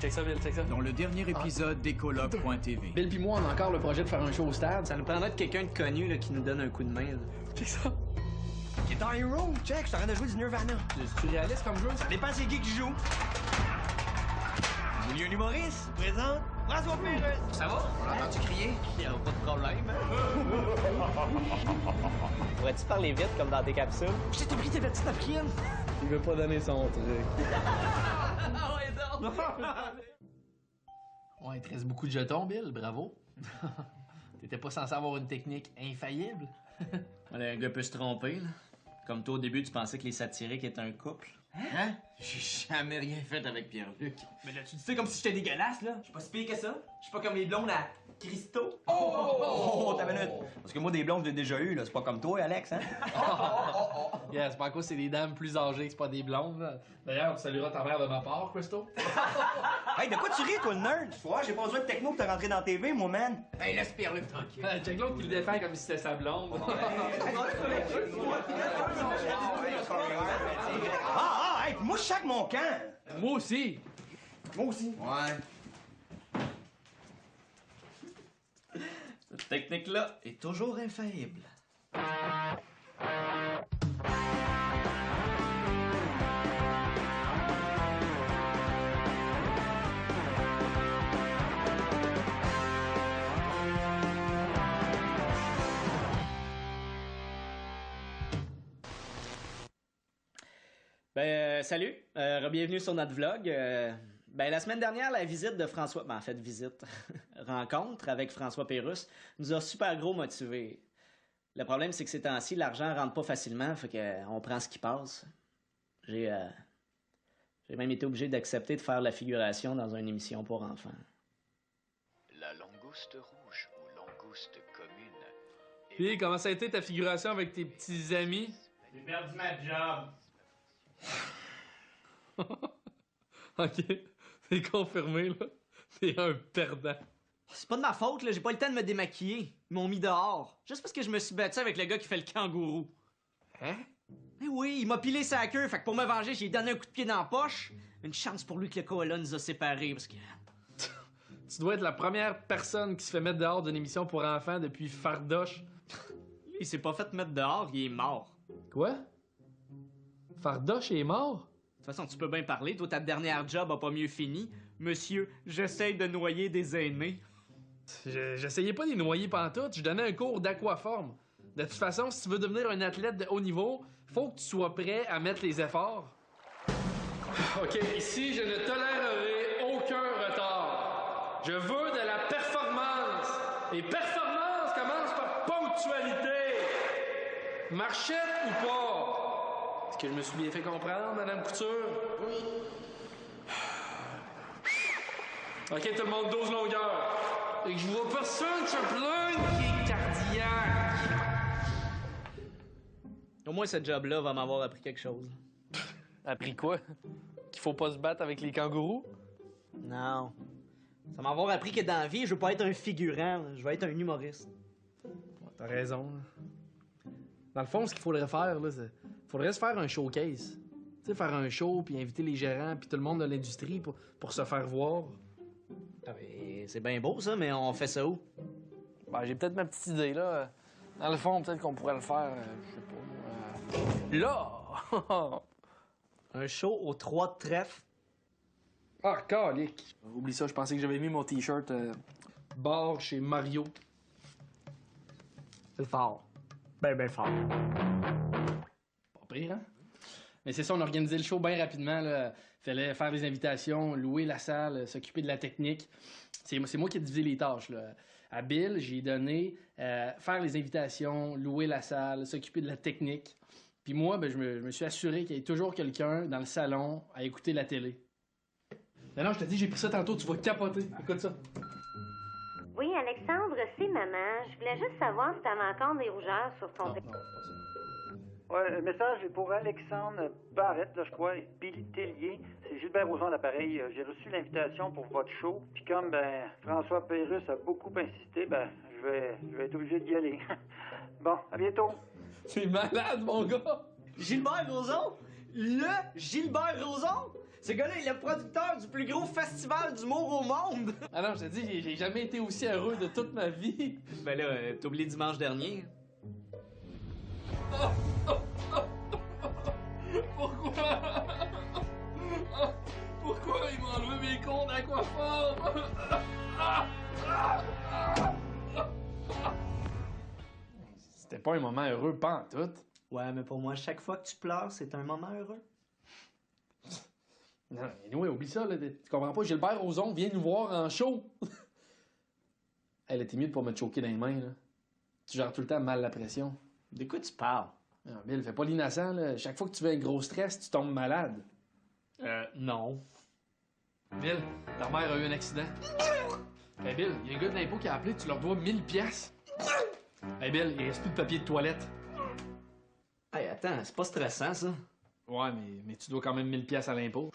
Check ça, Bill, check ça. Dans le dernier épisode d'Écologue.tv. Bill pis moi, on a encore le projet de faire un show au stade. Ça nous prendrait de quelqu'un de connu là, qui nous donne un coup de main. Là. Check ça. Guitar Hero, check, je suis en train de jouer du Nirvana. C'est réaliste comme jeu? Ça dépend c'est qui joue. Vous vouliez un humoriste? Présente? François Pérus! Ça va? On l'a entendu crier? Y'a pas de problème. Pourrais-tu parler vite comme dans des capsules? J'ai pris tes petites napkins! Il veut pas donner son truc. Ah ouais, non! Ouais, il te reste beaucoup de jetons, Bill, bravo. T'étais pas censé avoir une technique infaillible. Un gars peut se tromper, là. Comme toi, au début, tu pensais que les satiriques étaient un couple. Hein? J'ai jamais rien fait avec Pierre-Luc. Mais là, tu dis ça comme si j'étais dégueulasse, là. Je suis pas si pire que ça. Je suis pas comme les blondes à Christo. Oh, t'as minute! Parce que moi, des blondes, je l'ai déjà eu, là. C'est pas comme toi, Alex, hein? Yeah, c'est pas à cause c'est des dames plus âgées que c'est pas des blondes. Là. D'ailleurs, tu salueras ta mère de ma part, Christo. Hey, de quoi tu ris, toi, le nerd? Tu vois, j'ai pas besoin de techno pour te rentrer dans la TV, moi, man. Hey, laisse Pierre-Luc tranquille. Check l'autre qui le défend comme si c'était sa blonde. Hey, moi, je chaque mon camp. Moi aussi. Moi aussi. Ouais. Cette technique-là est toujours infaillible. Salut, bienvenue sur notre vlog. La semaine dernière, la visite de François... en fait, visite, rencontre avec François Pérus nous a super gros motivés. Le problème, c'est que ces temps-ci, l'argent rentre pas facilement, fait qu'on prend ce qui passe. J'ai même été obligé d'accepter de faire la figuration dans une émission pour enfants. La langouste rouge ou langouste commune. Puis, comment ça a été ta figuration avec tes petits amis? J'ai perdu ma job. Ok, c'est confirmé, là. T'es un perdant. C'est pas de ma faute, là. J'ai pas eu le temps de me démaquiller. Ils m'ont mis dehors. Juste parce que je me suis battu avec le gars qui fait le kangourou. Hein? Eh oui, il m'a pilé sa queue. Fait que pour me venger, j'ai donné un coup de pied dans la poche. Une chance pour lui que le koala nous a séparés, parce que... Tu dois être la première personne qui se fait mettre dehors d'une émission pour enfants depuis Fardoche. Il s'est pas fait mettre dehors, il est mort. Quoi? Fardoche est mort? De toute façon, tu peux bien parler. Toi, ta dernière job a pas mieux fini. Monsieur, j'essaye de noyer des aînés. J'essayais pas de les noyer pantoute, je donnais un cours d'aquaforme. De toute façon, si tu veux devenir un athlète de haut niveau, faut que tu sois prêt à mettre les efforts. OK, ici, je ne tolérerai aucun retard. Je veux de la performance. Et performance commence par ponctualité. Marchette ou pas? Est-ce que je me suis bien fait comprendre, Madame Couture? Oui. OK, tout le monde, 12 longueurs. Et que je vois personne se plaindre qui est cardiaque. Au moins, ce job-là va m'avoir appris quelque chose. Appris quoi? Qu'il faut pas se battre avec les kangourous? Non. Ça m'a avoir appris que dans la vie, je veux pas être un figurant, là. Je veux être un humoriste. T'as raison. Dans le fond, ce qu'il faudrait faire, là, c'est... Faudrait se faire un showcase. Tu sais, faire un show, puis inviter les gérants, puis tout le monde de l'industrie pour se faire voir. Ah, ben, c'est bien beau, ça, mais on fait ça où? Ben, j'ai peut-être ma petite idée, là. Dans le fond, peut-être qu'on pourrait le faire, je sais pas, là! Un show aux 3 trèfles. Ah, calique! Oublie ça, je pensais que j'avais mis mon T-shirt bar chez Mario. C'est fort. Ben fort. Pas pire, hein? Mais c'est ça, on a organisé le show bien rapidement, là. Fallait faire les invitations, louer la salle, s'occuper de la technique. C'est moi qui ai divisé les tâches, là. À Bill, j'ai donné faire les invitations, louer la salle, s'occuper de la technique. Puis moi, ben, je me suis assuré qu'il y ait toujours quelqu'un dans le salon à écouter la télé. Non, je te dis, j'ai pris ça tantôt, tu vas capoter. Écoute ça. Oui, Alexandre, c'est maman. Je voulais juste savoir si t'avais encore des rougeurs sur ton... Non, c'est pas ça. Ouais, le message est pour Alexandre Barrette, là, je crois, et Billy Tellier. C'est Gilbert Rozon à l'appareil. J'ai reçu l'invitation pour votre show. Puis comme, François Pérus a beaucoup insisté, je vais être obligé d'y aller. Bon, à bientôt. C'est malade, mon gars! Gilbert Rozon? Le Gilbert Rozon? Ce gars-là, il est le producteur du plus gros festival d'humour au monde! Ah non, je te dis, j'ai jamais été aussi heureux de toute ma vie. Ben là, t'oublies dimanche dernier. Pourquoi? Pourquoi ils m'ont enlevé mes cours d'aquaforme? C'était pas un moment heureux, pas en tout. Ouais, mais pour moi, chaque fois que tu pleures, c'est un moment heureux. Non, anyway, oublie ça, là. Tu comprends pas? Gilbert Rozon vient nous voir en show. Elle était mieux de pas me choquer dans les mains, là. Tu gères tout le temps mal la pression. De quoi tu parles? Non, Bill, fais pas l'innocent, là. Chaque fois que tu fais un gros stress, tu tombes malade. Non. Bill, ta mère a eu un accident. Hey Bill, il y a un gars de l'impôt qui a appelé, tu leur dois 1000 piastres. Hey Bill, il reste plus de papier de toilette. Hey, attends, c'est pas stressant, ça. Ouais, mais tu dois quand même 1000 piastres à l'impôt.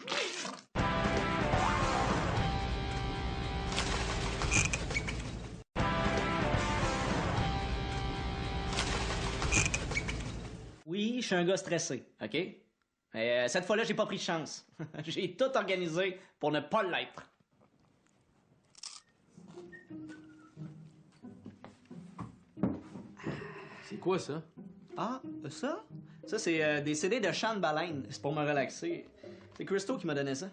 Oui, je suis un gars stressé, OK? Mais cette fois-là, j'ai pas pris de chance. J'ai tout organisé pour ne pas l'être. C'est quoi ça? Ah, ça? Ça, c'est des CD de Sean Baleine. C'est pour me relaxer. C'est Christo qui m'a donné ça.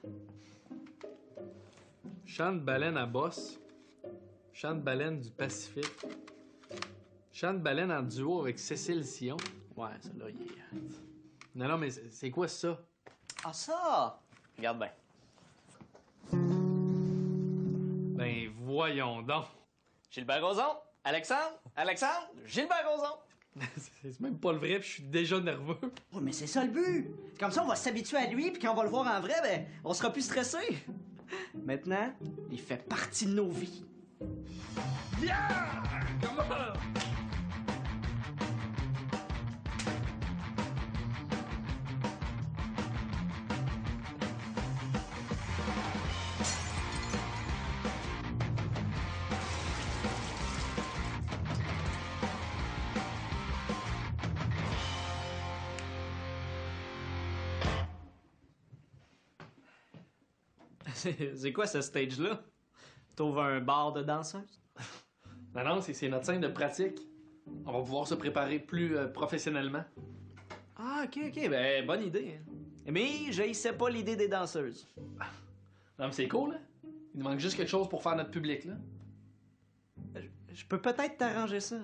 Chant de baleine à bosse. Chant de baleine du Pacifique. Chant de baleine en duo avec Cécile Sion. Ouais, celle-là, il est... Non, mais c'est quoi ça? Ah, ça! Regarde bien. Ben, voyons donc. Gilbert Rozon, Alexandre, Gilbert Rozon. C'est même pas le vrai, puis je suis déjà nerveux. Oh, mais c'est ça le but! Comme ça, on va s'habituer à lui, puis quand on va le voir en vrai, ben, on sera plus stressé. Maintenant, il fait partie de nos vies. Yeah! Come on! C'est quoi ce stage-là? T'ouvres un bar de danseuses? Non, c'est notre scène de pratique. On va pouvoir se préparer plus professionnellement. Ah, ok, ben, bonne idée. Hein. Mais j'haïssais pas l'idée des danseuses. Non, mais c'est cool, hein? Il nous manque juste quelque chose pour faire notre public, là. Je peux peut-être t'arranger ça.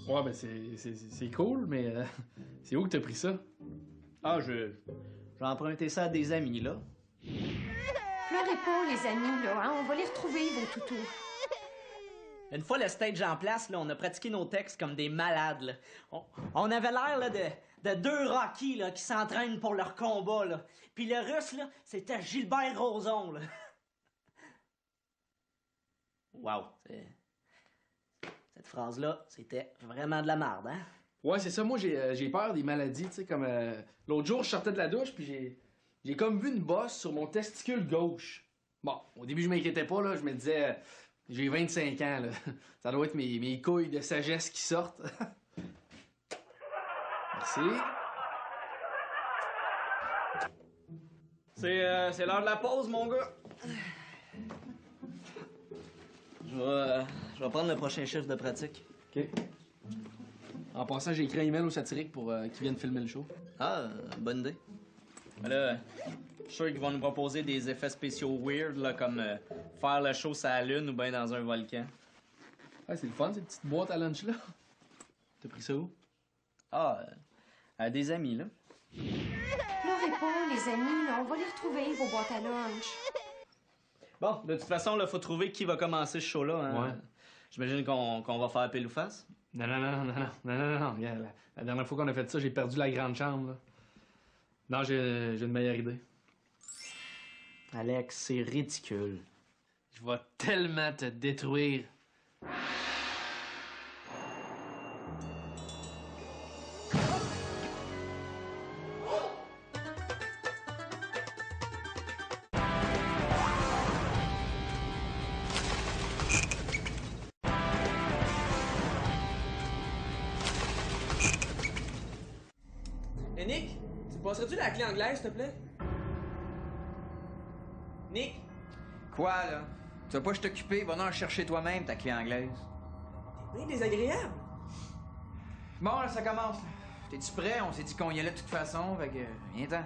Ouais, ben c'est cool, mais c'est où que t'as pris ça? Ah, j'ai emprunté ça à des amis, là. Pleurez pas, les amis, là, hein? On va les retrouver, vos toutous. Une fois le stage en place, là, on a pratiqué nos textes comme des malades, là. On avait l'air, là, de deux Rocky, là, qui s'entraînent pour leur combat, là. Puis le russe, là, c'était Gilbert Rozon, là. Wow. Cette phrase-là, c'était vraiment de la merde, hein? Ouais, c'est ça. Moi, j'ai peur des maladies, tu sais, comme... L'autre jour, je sortais de la douche, puis j'ai comme vu une bosse sur mon testicule gauche. Bon, au début, je m'inquiétais pas, là. Je me disais, j'ai 25 ans, là. Ça doit être mes couilles de sagesse qui sortent. Merci. C'est l'heure de la pause, mon gars. Je vais prendre le prochain chiffre de pratique. OK. En passant, j'ai écrit un email au satirique pour qu'ils viennent filmer le show. Ah, bonne idée. Là, je suis sûr qu'ils vont nous proposer des effets spéciaux weird, là, comme faire le show sur la Lune ou bien dans un volcan. Ouais, c'est le fun, ces petites boîtes à lunch-là. T'as pris ça où? Ah, à des amis, là. Pleurez pas, les amis, là. On va les retrouver, vos boîtes à lunch. Bon, de toute façon, il faut trouver qui va commencer ce show-là. Hein? Ouais. J'imagine qu'on va faire pile ou face. Non. Regarde, la dernière fois qu'on a fait ça, j'ai perdu la grande chambre, là. Non, j'ai une meilleure idée. Alex, c'est ridicule. Je vais tellement te détruire. Nick, tu me passerais-tu la clé anglaise, s'il te plaît? Nick? Quoi, là? Tu vas pas t'occuper, va en chercher toi-même ta clé anglaise. T'es bien désagréable. Bon, là, ça commence. T'es-tu prêt? On s'est dit qu'on y allait de toute façon, fait que viens-t'en.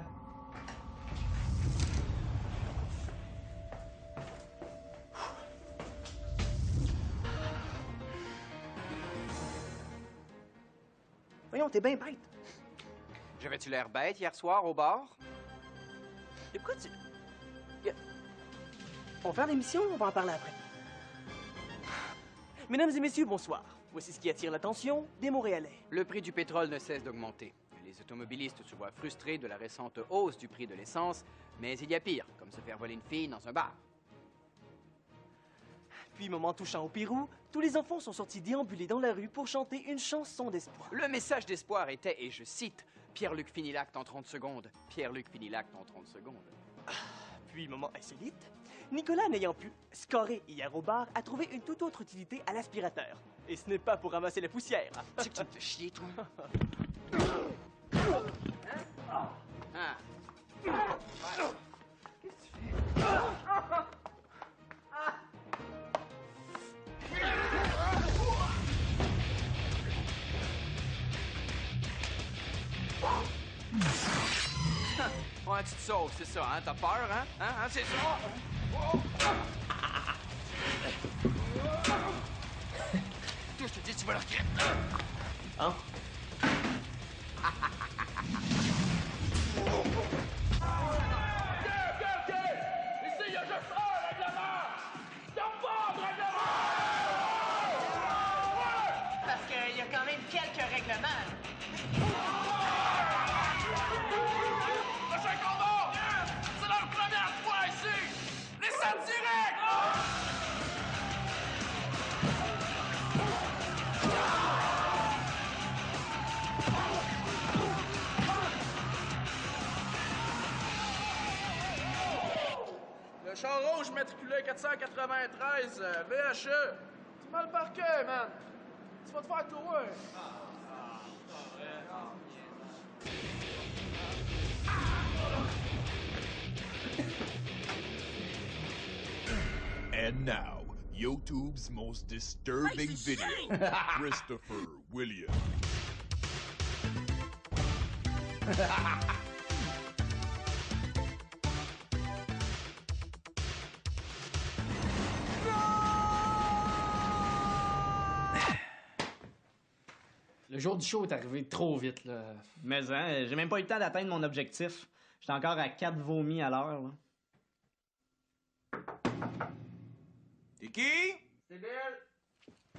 Voyons, t'es bien bête. J'avais-tu l'air bête hier soir au bar? Et pourquoi tu... On va faire l'émission, on va en parler après. Mesdames et messieurs, bonsoir. Voici ce qui attire l'attention des Montréalais. Le prix du pétrole ne cesse d'augmenter. Les automobilistes se voient frustrés de la récente hausse du prix de l'essence, mais il y a pire, comme se faire voler une fille dans un bar. Puis, moment touchant au Pérou, tous les enfants sont sortis déambuler dans la rue pour chanter une chanson d'espoir. Le message d'espoir était, et je cite, « Pierre-Luc finit l'acte en 30 secondes. Pierre-Luc finit l'acte en 30 secondes. » Puis, moment insolite, Nicolas, n'ayant pu scorer hier au bar, a trouvé une toute autre utilité à l'aspirateur. Et ce n'est pas pour ramasser la poussière. Tu sais que tu me fais chier, toi? Ah. Qu'est-ce que tu fais? Ouais, tu te sauves, c'est ça, hein? T'as peur, hein? Hein? C'est ça? Toi, je te dis, tu vas le regretter. Hein? Ici, il y a juste un règlement! T'as pas de règlement! Parce qu'il y a quand même quelques règlements. Prochain combat! C'est leur première fois ici! Les satiriques! Le char rouge matriculé 493, VHE. Tu mal parqué, man. Tu vas te faire tourer. And now, YouTube's most disturbing video, Christopher Williams. Le jour du show est arrivé trop vite, là. Mais hein, j'ai même pas eu le temps d'atteindre mon objectif. J'étais encore à 4 vomis à l'heure, là. T'es qui? C'est Bill.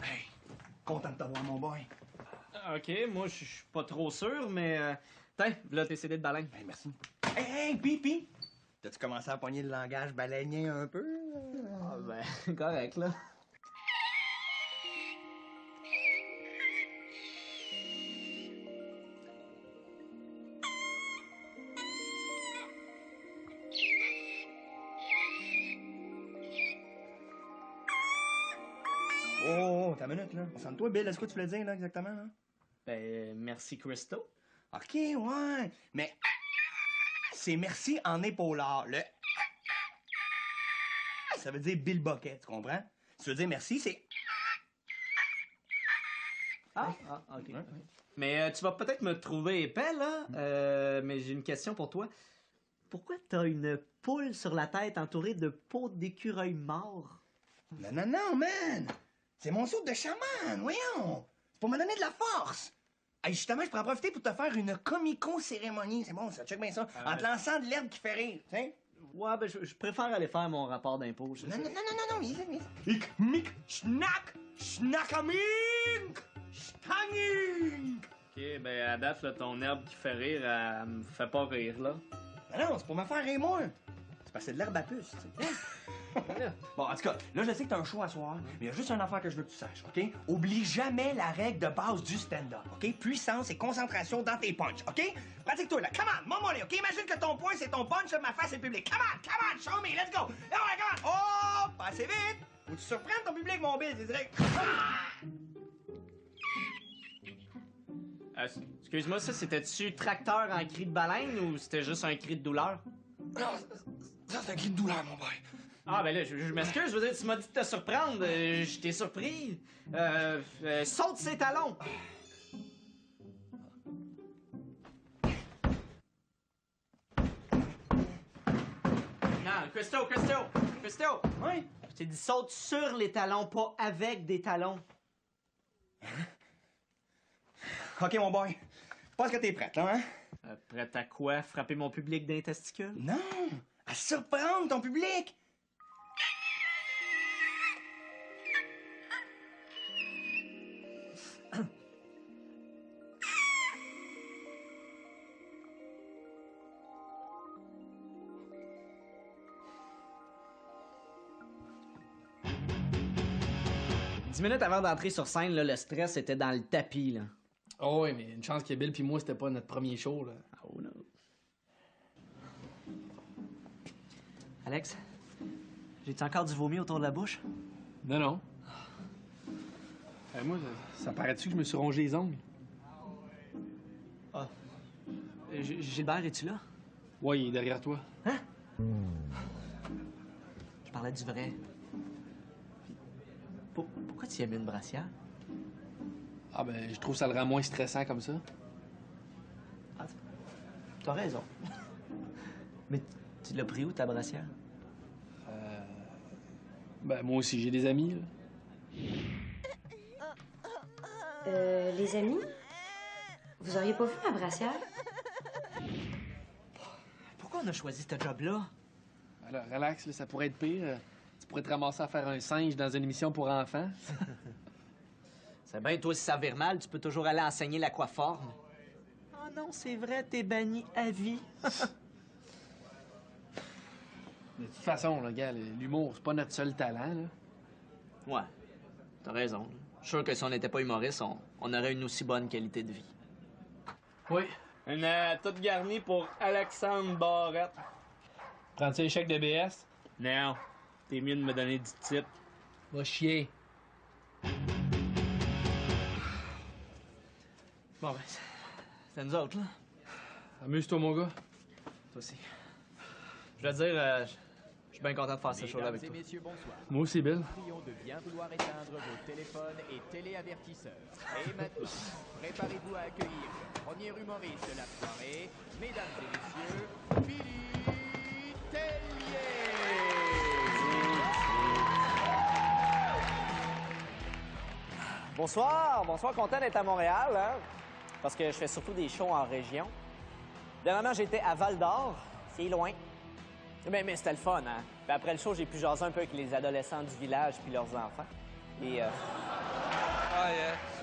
Hey, content de t'avoir, mon boy. OK, moi, je suis pas trop sûr, mais... Tiens, là, tes CD de baleine. Hey, merci. Hey, Pipi! T'as-tu commencé à pogner le langage baleinier un peu? Ah, ben, correct, là. Oh, t'as une minute, là. Concentre-toi, Bill, est-ce que tu voulais dire, là, exactement, là? Ben, merci, Christo. OK, ouais. Mais c'est merci en épaulard. Le ça veut dire Bill Bucket, tu comprends? Tu veux dire merci, c'est... OK. Mais tu vas peut-être me trouver épais, là. Mais j'ai une question pour toi. Pourquoi t'as une poule sur la tête entourée de peaux d'écureuil mort? Non, man! C'est mon saut de chaman, voyons! C'est pour me donner de la force! Hey, justement, je pourrais en profiter pour te faire une comico-cérémonie. C'est bon, ça, check bien ça. En te lançant de l'herbe qui fait rire, tu sais? Ouais, ben, je préfère aller faire mon rapport d'impôt. Non, ik, mik, schnack, schnackamink, stanging! OK, ben, à date, là, ton herbe qui fait rire, elle me fait pas rire, là. Ben non, c'est pour me faire rire, moi. C'est parce que c'est de l'herbe à puce, tu sais. Bon, en tout cas, là, je sais que t'as un show à soir, mais il y a juste une affaire que je veux que tu saches, OK? Oublie jamais la règle de base du stand-up, OK? Puissance et concentration dans tes punches, OK? Pratique-toi, là. Come on, maman, OK? Imagine que ton point, c'est ton punch sur ma face et le public. Come on, show me, let's go! Là, come on! Oh, pas assez vite! Faut que tu surprennes ton public, mon Bill, c'est direct. Excuse-moi, ça, c'était-tu tracteur en cri de baleine ou c'était juste un cri de douleur? Non, Ça, c'est un cri de douleur, mon boy. Ah, ben là, je m'excuse, je veux dire, tu m'as dit de te surprendre. Je t'ai surpris. Saute ses talons! Non, Christo! Oui? Je t'ai dit saute sur les talons, pas avec des talons. OK, mon boy. Je pense que t'es prête, là, hein? Prête à quoi? Frapper mon public d'un testicule? Non! À surprendre ton public! Dix minutes avant d'entrer sur scène, là, le stress était dans le tapis. Là. Oh oui, mais une chance que Bill puis moi, c'était pas notre premier show. Là. Oh non. Alex, j'ai-tu encore du vomi autour de la bouche? Non, non. Moi, ça paraît-tu que je me suis rongé les ongles? Ah. Gilbert, es-tu là? Ouais, il est derrière toi. Hein? Je parlais du vrai. Pourquoi tu y as mis une brassière? Ah ben, je trouve que ça le rend moins stressant comme ça. Ah, t'as raison. Mais tu l'as pris où, ta brassière? Ben, moi aussi, j'ai des amis, là. Les amis? Vous auriez pas vu ma brassière? Pourquoi on a choisi ce job-là? Alors, relax, là, ça pourrait être pire. Tu pourrais te ramasser à faire un singe dans une émission pour enfants. C'est bien, toi, si ça vire mal, tu peux toujours aller enseigner l'aquaforme. Ah non, c'est vrai, t'es banni à vie. De toute façon, là, gars, l'humour, c'est pas notre seul talent, là. Ouais, t'as raison. Là. Je suis sûr que si on n'était pas humoriste, on aurait une aussi bonne qualité de vie. Oui. Une toute garnie pour Alexandre Barrette. Prends-tu un chèque de BS? Non. T'es mieux de me donner du type. Va chier. Bon, ben, c'est nous autres, là. Amuse-toi, mon gars. Toi aussi. Je dois dire, je suis bien content de faire ce show-là avec toi. Mesdames et messieurs, bonsoir. Moi aussi, Bill. Prions de bien vouloir éteindre vos téléphones et téléavertisseurs. Et maintenant, préparez-vous à accueillir le premier humoriste de la soirée, mesdames et messieurs, Billy Tellier. Bonsoir, content d'être à Montréal, hein? Parce que je fais surtout des shows en région. Dernièrement, j'étais à Val-d'Or, c'est loin. Mais c'était le fun, hein? Puis après le show, j'ai pu jaser un peu avec les adolescents du village puis leurs enfants. Et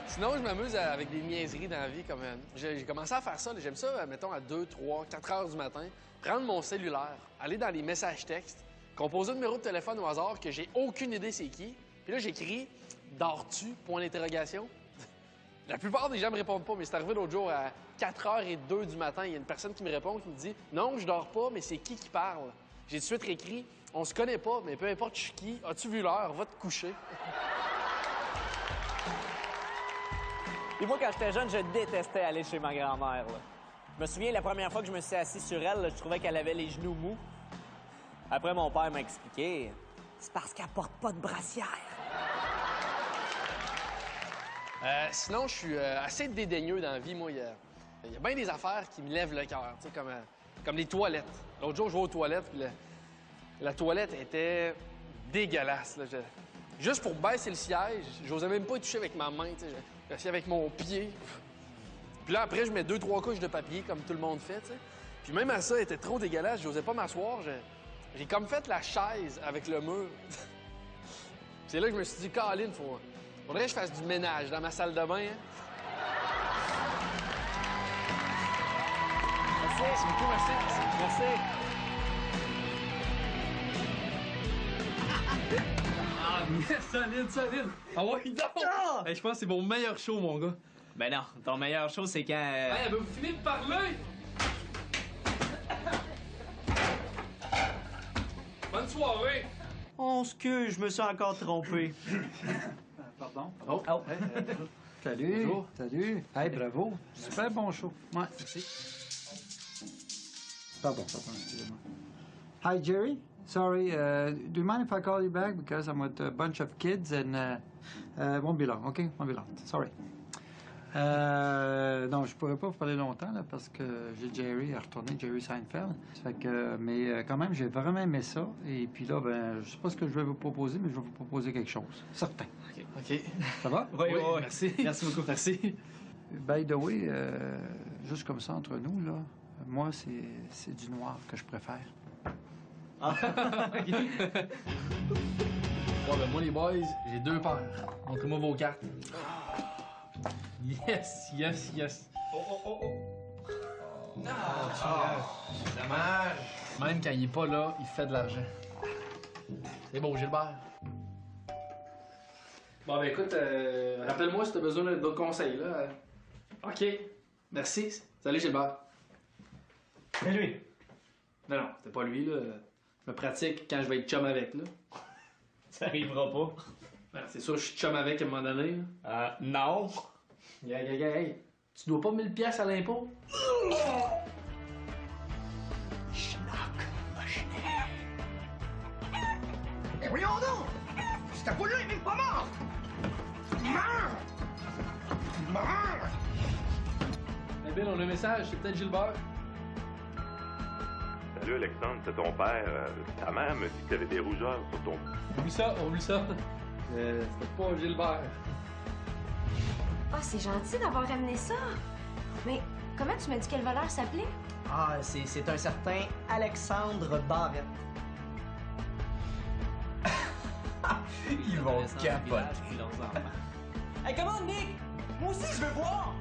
Sinon, je m'amuse avec des niaiseries dans la vie. Comme j'ai commencé à faire ça. J'aime ça, mettons, à 2, 3, 4 heures du matin, prendre mon cellulaire, aller dans les messages textes, composer un numéro de téléphone au hasard que j'ai aucune idée c'est qui. Puis là, j'écris « Dors-tu? » Point d'interrogation. La plupart des gens me répondent pas, mais c'est arrivé l'autre jour à 4h02 du matin. Il y a une personne qui me répond, qui me dit « Non, je dors pas, mais c'est qui parle? » J'ai tout de suite réécrit « On se connaît pas, mais peu importe je suis qui, as-tu vu l'heure? Va te coucher. » Puis moi, quand j'étais jeune, je détestais aller chez ma grand-mère. Là. Je me souviens, la première fois que je me suis assis sur elle, là, je trouvais qu'elle avait les genoux mous. Après, mon père m'a expliqué, c'est parce qu'elle porte pas de brassière. Sinon, je suis assez dédaigneux dans la vie. Moi, il y a bien des affaires qui me lèvent le cœur, tu sais, comme les toilettes. L'autre jour, je vais aux toilettes, puis la toilette était dégueulasse. Là. Juste pour baisser le siège, j'osais même pas y toucher avec ma main, tu sais. J'essayais avec mon pied. Puis là, après, je mets 2-3 couches de papier, comme tout le monde fait, tu sais. Puis même à ça, elle était trop dégueulasse, j'osais pas m'asseoir. J'ai comme fait la chaise avec le mur. C'est là que je me suis dit, Caroline, faudrait que je fasse du ménage dans ma salle de bain, hein? Merci beaucoup, merci. Solide. Ah ouais, donc! Hey, je pense que c'est mon meilleur show, mon gars. Ben non, ton meilleur show, c'est quand... Hey, vous finissez de parler! Bonne soirée! On excuse, je me suis encore trompé. Pardon? Oh. Salut. Bonjour. Salut. Hey, bravo. Super bon show. Ouais, merci. Pardon, excusez-moi. Hi, Jerry. Sorry, do you mind if I call you back because I'm with a bunch of kids and won't be long, okay? Won't be long. Sorry. Non, je pourrais pas vous parler longtemps là, parce que j'ai Jerry à retourner, Jerry Seinfeld. Ça fait que, mais quand même, j'ai vraiment aimé ça. Et puis là, ben, je sais pas ce que je vais vous proposer, mais je vais vous proposer quelque chose. Certain. OK. Ça va? Oui, merci. Merci beaucoup. Merci. By the way, juste comme ça entre nous, là, moi, c'est du noir que je préfère. Ah, OK. Bon, ben moi, les boys, j'ai 2 paires. Montrez-moi vos cartes. Yes, yes, yes. Dommage. Même quand il est pas là, il fait de l'argent. C'est beau, Gilbert. Bon, ben écoute, rappelle-moi si t'as besoin d'autres conseils, là. OK. Merci. Salut, Gilbert. C'est lui. Non, c'était pas lui, là. Je me pratique quand je vais être chum avec, là. Ça arrivera pas. Ben, c'est sûr, je suis chum avec à un moment donné, là. Non. Hey. Tu dois pas 1000 piastres à l'impôt? Mais voyons donc! Cet apôtre-là est même pas mort! Meurs! Meurs! Eh bien, on a un message, c'est peut-être Gilbert. Salut Alexandre, c'est ton père. Ta mère me dit que t'avais des rougeurs sur ton... Oublie ça. C'était pas Gilbert. Ah, c'est gentil d'avoir ramené ça. Mais comment tu m'as dit quel voleur s'appelait? Ah, c'est un certain Alexandre Barrette. Ils vont capoter. Hey, come on, Nick! Moi aussi, je veux voir!